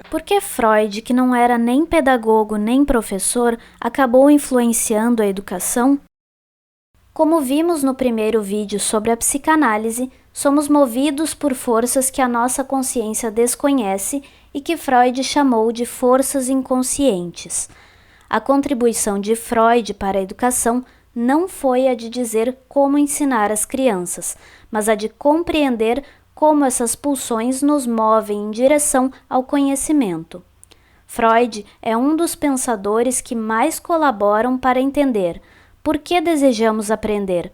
Por que Freud, que não era nem pedagogo nem professor, acabou influenciando a educação? Como vimos no primeiro vídeo sobre a psicanálise, somos movidos por forças que a nossa consciência desconhece e que Freud chamou de forças inconscientes. A contribuição de Freud para a educação não foi a de dizer como ensinar as crianças, mas a de compreender como essas pulsões nos movem em direção ao conhecimento. Freud é um dos pensadores que mais colaboram para entender por que desejamos aprender,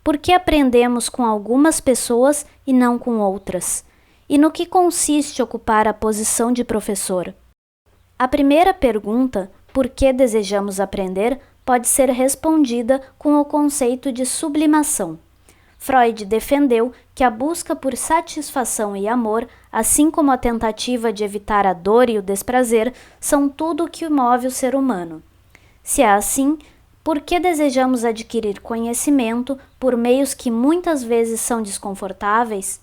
por que aprendemos com algumas pessoas e não com outras, e no que consiste ocupar a posição de professor. A primeira pergunta, por que desejamos aprender, pode ser respondida com o conceito de sublimação. Freud defendeu que a busca por satisfação e amor, assim como a tentativa de evitar a dor e o desprazer, são tudo o que move o ser humano. Se é assim, por que desejamos adquirir conhecimento por meios que muitas vezes são desconfortáveis?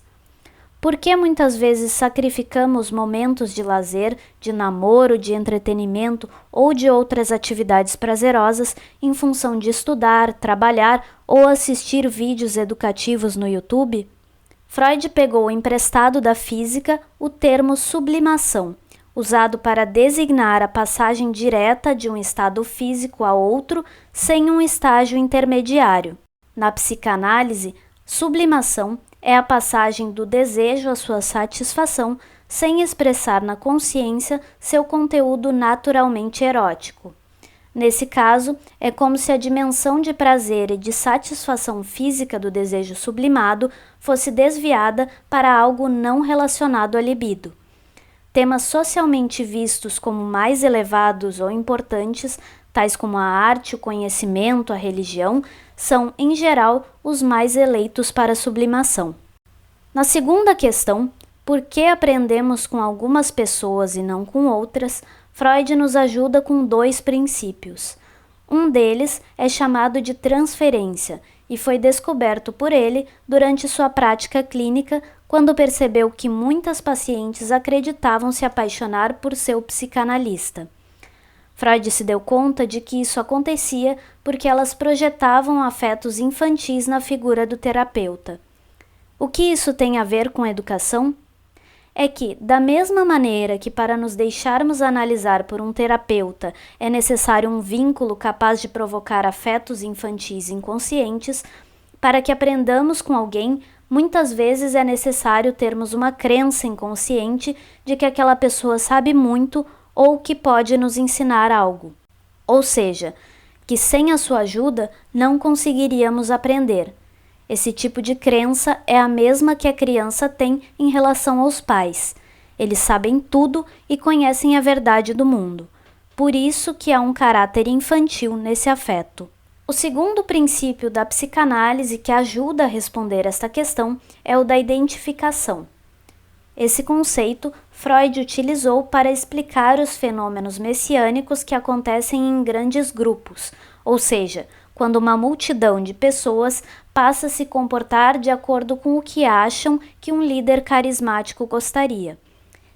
Por que muitas vezes sacrificamos momentos de lazer, de namoro, de entretenimento ou de outras atividades prazerosas em função de estudar, trabalhar ou assistir vídeos educativos no YouTube? Freud pegou emprestado da física o termo sublimação, usado para designar a passagem direta de um estado físico a outro sem um estágio intermediário. Na psicanálise, sublimação é a passagem do desejo à sua satisfação sem expressar na consciência seu conteúdo naturalmente erótico. Nesse caso, é como se a dimensão de prazer e de satisfação física do desejo sublimado fosse desviada para algo não relacionado à libido. Temas socialmente vistos como mais elevados ou importantes, tais como a arte, o conhecimento, a religião, são, em geral, os mais eleitos para a sublimação. Na segunda questão, por que aprendemos com algumas pessoas e não com outras, Freud nos ajuda com dois princípios. Um deles é chamado de transferência e foi descoberto por ele durante sua prática clínica, quando percebeu que muitas pacientes acreditavam se apaixonar por seu psicanalista. Freud se deu conta de que isso acontecia porque elas projetavam afetos infantis na figura do terapeuta. O que isso tem a ver com educação? É que, da mesma maneira que para nos deixarmos analisar por um terapeuta é necessário um vínculo capaz de provocar afetos infantis inconscientes, para que aprendamos com alguém, muitas vezes é necessário termos uma crença inconsciente de que aquela pessoa sabe muito ou que pode nos ensinar algo. Ou seja, que sem a sua ajuda não conseguiríamos aprender. Esse tipo de crença é a mesma que a criança tem em relação aos pais. Eles sabem tudo e conhecem a verdade do mundo. Por isso que há um caráter infantil nesse afeto. O segundo princípio da psicanálise que ajuda a responder esta questão é o da identificação. Esse conceito Freud utilizou para explicar os fenômenos messiânicos que acontecem em grandes grupos, ou seja, quando uma multidão de pessoas passa a se comportar de acordo com o que acham que um líder carismático gostaria.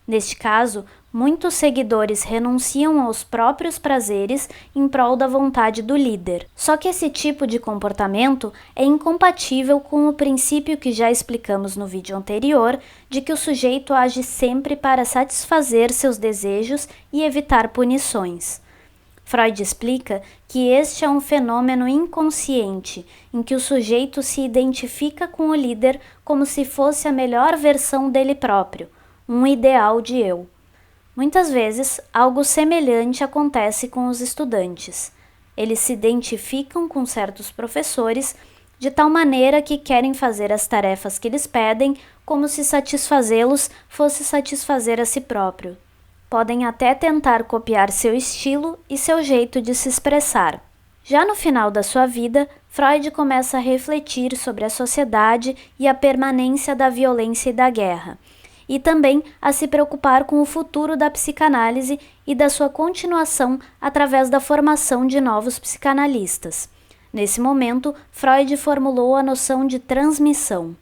Neste caso, muitos seguidores renunciam aos próprios prazeres em prol da vontade do líder. Só que esse tipo de comportamento é incompatível com o princípio que já explicamos no vídeo anterior, de que o sujeito age sempre para satisfazer seus desejos e evitar punições. Freud explica que este é um fenômeno inconsciente, em que o sujeito se identifica com o líder como se fosse a melhor versão dele próprio, um ideal de eu. Muitas vezes, algo semelhante acontece com os estudantes. Eles se identificam com certos professores de tal maneira que querem fazer as tarefas que lhes pedem como se satisfazê-los fosse satisfazer a si próprio. Podem até tentar copiar seu estilo e seu jeito de se expressar. Já no final da sua vida, Freud começa a refletir sobre a sociedade e a permanência da violência e da guerra, e também a se preocupar com o futuro da psicanálise e da sua continuação através da formação de novos psicanalistas. Nesse momento, Freud formulou a noção de transmissão.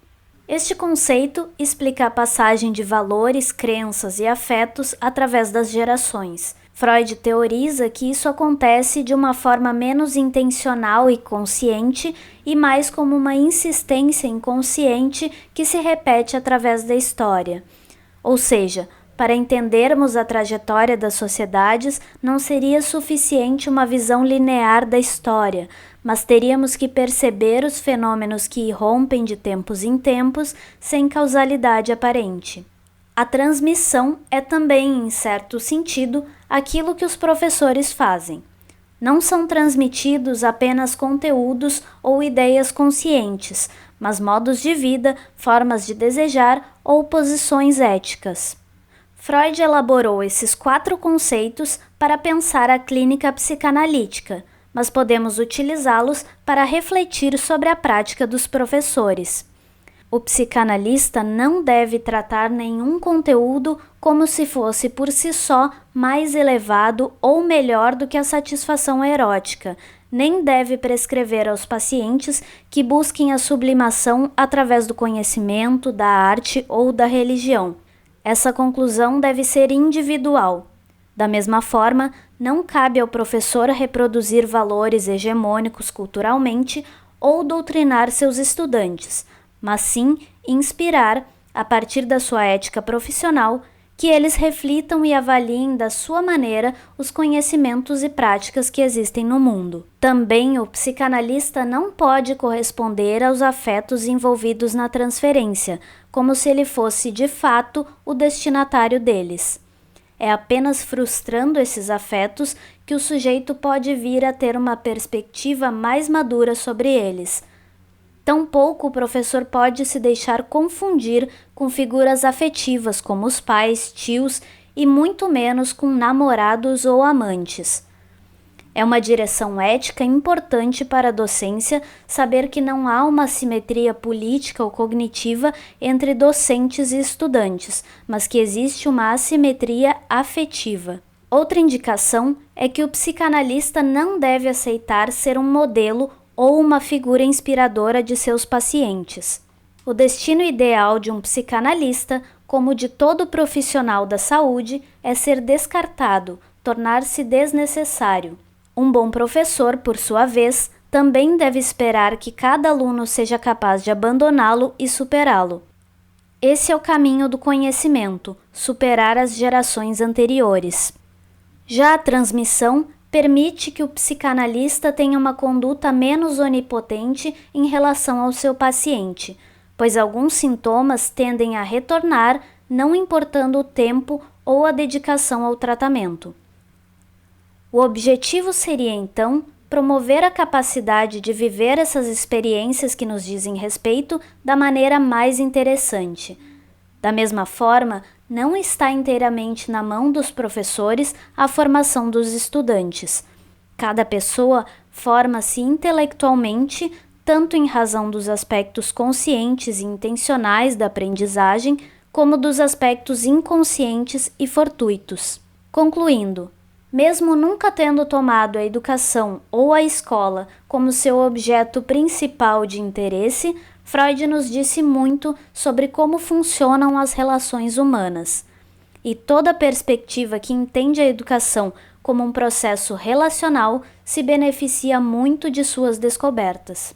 Este conceito explica a passagem de valores, crenças e afetos através das gerações. Freud teoriza que isso acontece de uma forma menos intencional e consciente e mais como uma insistência inconsciente que se repete através da história. Ou seja, para entendermos a trajetória das sociedades, não seria suficiente uma visão linear da história, mas teríamos que perceber os fenômenos que irrompem de tempos em tempos sem causalidade aparente. A transmissão é também, em certo sentido, aquilo que os professores fazem. Não são transmitidos apenas conteúdos ou ideias conscientes, mas modos de vida, formas de desejar ou posições éticas. Freud elaborou esses 4 conceitos para pensar a clínica psicanalítica, mas podemos utilizá-los para refletir sobre a prática dos professores. O psicanalista não deve tratar nenhum conteúdo como se fosse por si só mais elevado ou melhor do que a satisfação erótica, nem deve prescrever aos pacientes que busquem a sublimação através do conhecimento, da arte ou da religião. Essa conclusão deve ser individual. Da mesma forma, não cabe ao professor reproduzir valores hegemônicos culturalmente ou doutrinar seus estudantes, mas sim inspirar, a partir da sua ética profissional, que eles reflitam e avaliem da sua maneira os conhecimentos e práticas que existem no mundo. Também o psicanalista não pode corresponder aos afetos envolvidos na transferência, como se ele fosse de fato o destinatário deles. É apenas frustrando esses afetos que o sujeito pode vir a ter uma perspectiva mais madura sobre eles. Tampouco o professor pode se deixar confundir com figuras afetivas como os pais, tios e muito menos com namorados ou amantes. É uma direção ética importante para a docência saber que não há uma simetria política ou cognitiva entre docentes e estudantes, mas que existe uma assimetria afetiva. Outra indicação é que o psicanalista não deve aceitar ser um modelo ou uma figura inspiradora de seus pacientes. O destino ideal de um psicanalista, como de todo profissional da saúde, é ser descartado, tornar-se desnecessário. Um bom professor, por sua vez, também deve esperar que cada aluno seja capaz de abandoná-lo e superá-lo. Esse é o caminho do conhecimento, superar as gerações anteriores. Já a transmissão permite que o psicanalista tenha uma conduta menos onipotente em relação ao seu paciente, pois alguns sintomas tendem a retornar, não importando o tempo ou a dedicação ao tratamento. O objetivo seria, então, promover a capacidade de viver essas experiências que nos dizem respeito da maneira mais interessante. Da mesma forma, não está inteiramente na mão dos professores a formação dos estudantes. Cada pessoa forma-se intelectualmente, tanto em razão dos aspectos conscientes e intencionais da aprendizagem, como dos aspectos inconscientes e fortuitos. Concluindo, mesmo nunca tendo tomado a educação ou a escola como seu objeto principal de interesse, Freud nos disse muito sobre como funcionam as relações humanas. E toda perspectiva que entende a educação como um processo relacional se beneficia muito de suas descobertas.